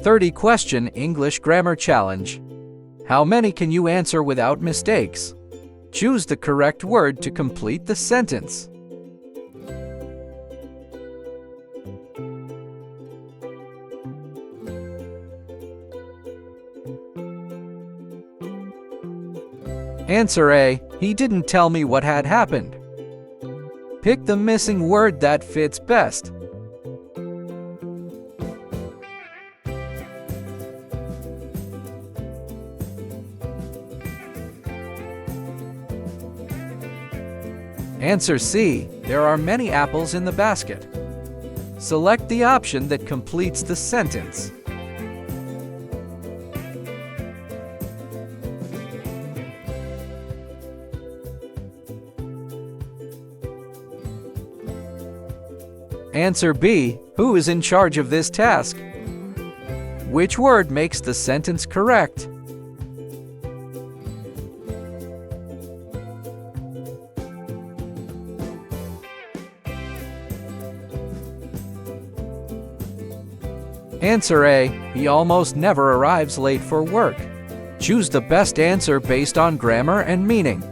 30-question English grammar challenge. How many can you answer without mistakes? Choose the correct word to complete the sentence. Answer A. He didn't tell me what had happened. Pick the missing word that fits best. Answer C. There are many apples in the basket. Select the option that completes the sentence. Answer B. Who is in charge of this task? Which word makes the sentence correct? Answer A. He almost never arrives late for work. Choose the best answer based on grammar and meaning.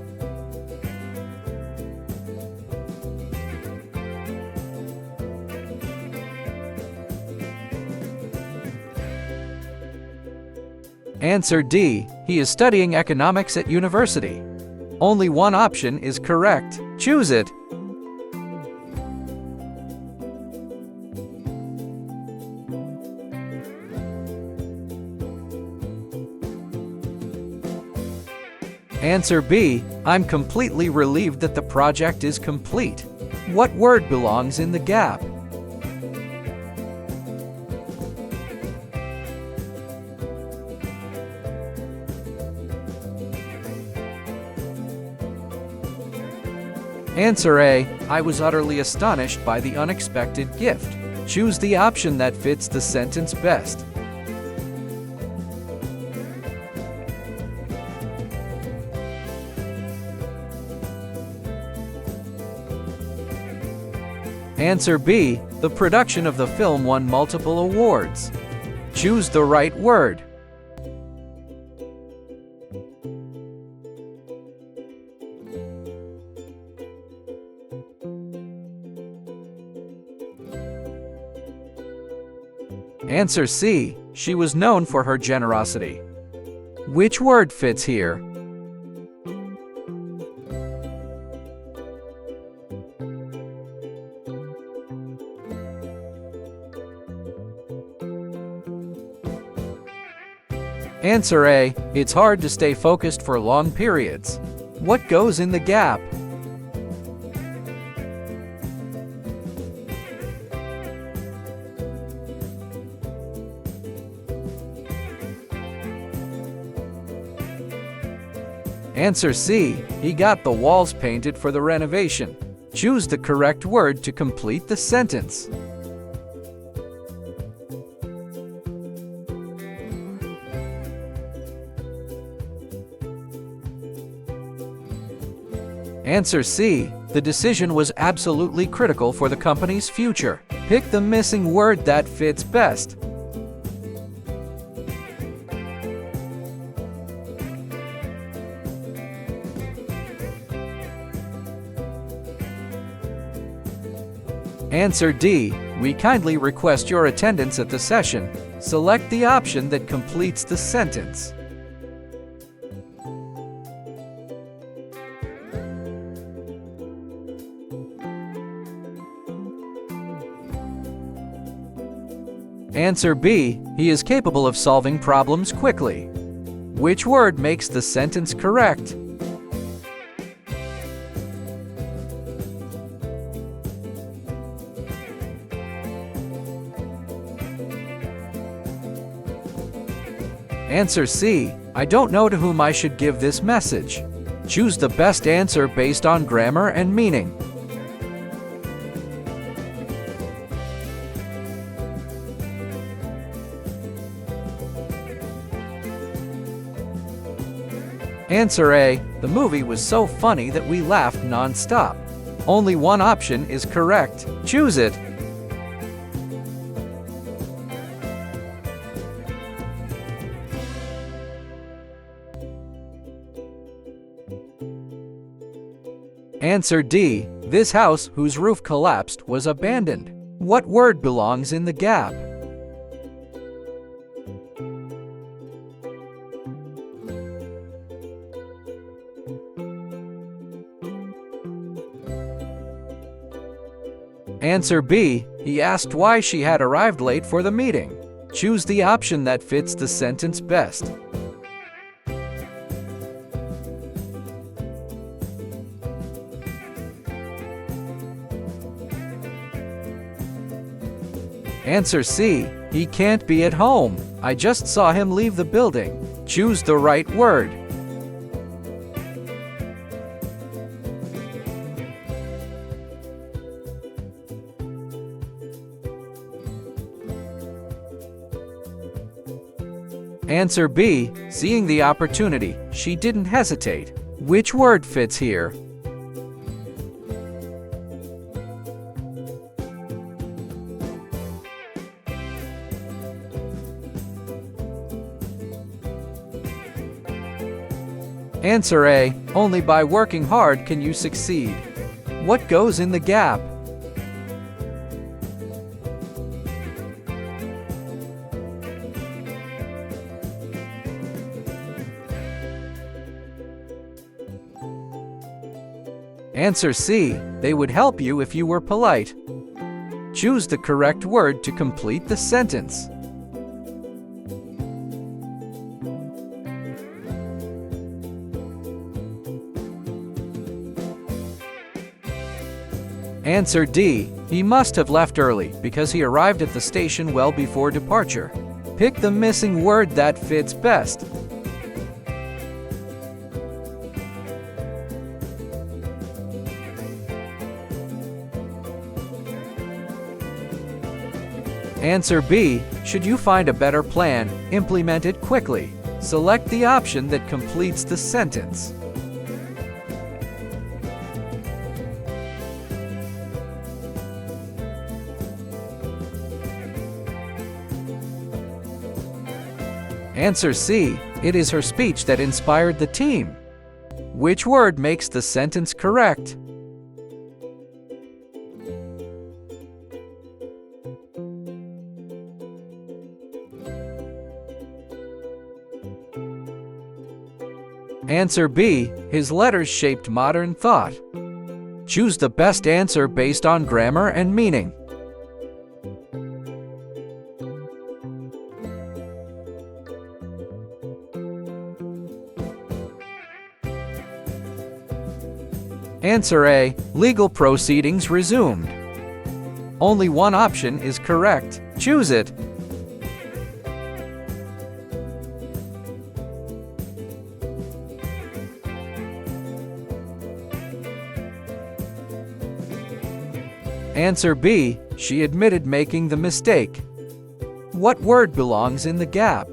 Answer D. He is studying economics at university. Only one option is correct. Choose it. Answer B. I'm completely relieved that the project is complete. What word belongs in the gap? Answer A. I was utterly astonished by the unexpected gift. Choose the option that fits the sentence best. Answer B. The production of the film won multiple awards. Choose the right word. Answer C. She was known for her generosity. Which word fits here? Answer A. It's hard to stay focused for long periods. What goes in the gap? Answer C. He got the walls painted for the renovation. Choose the correct word to complete the sentence. Answer C. The decision was absolutely critical for the company's future. Pick the missing word that fits best. Answer D. We kindly request your attendance at the session. Select the option that completes the sentence. Answer B. He is capable of solving problems quickly. Which word makes the sentence correct? Answer C. I don't know to whom I should give this message. Choose the best answer based on grammar and meaning. Answer A. The movie was so funny that we laughed non-stop. Only one option is correct. Choose it. Answer D. This house, whose roof collapsed, was abandoned. What word belongs in the gap? Answer B. He asked why she had arrived late for the meeting. Choose the option that fits the sentence best. Answer C. He can't be at home. I just saw him leave the building. Choose the right word. Answer B. Seeing the opportunity, she didn't hesitate. Which word fits here? Answer A. Only by working hard can you succeed. What goes in the gap? Answer C. They would help you if you were polite. Choose the correct word to complete the sentence. Answer D. He must have left early because he arrived at the station well before departure. Pick the missing word that fits best. Answer B. Should you find a better plan, implement it quickly. Select the option that completes the sentence. Answer C. It is her speech that inspired the team. Which word makes the sentence correct? Answer B. His letters shaped modern thought. Choose the best answer based on grammar and meaning. Answer A. Legal proceedings resumed. Only one option is correct. Choose it. Answer B. She admitted making the mistake. What word belongs in the gap?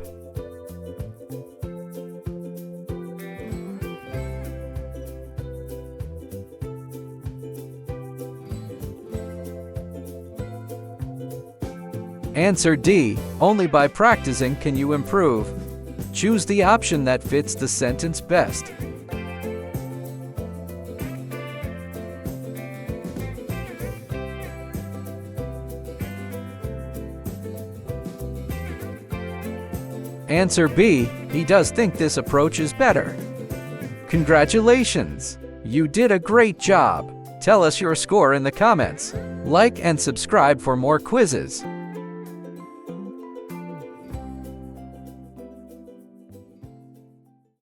Answer D. Only by practicing can you improve. Choose the option that fits the sentence best. Answer B. He does think this approach is better. Congratulations! You did a great job! Tell us your score in the comments. Like and subscribe for more quizzes.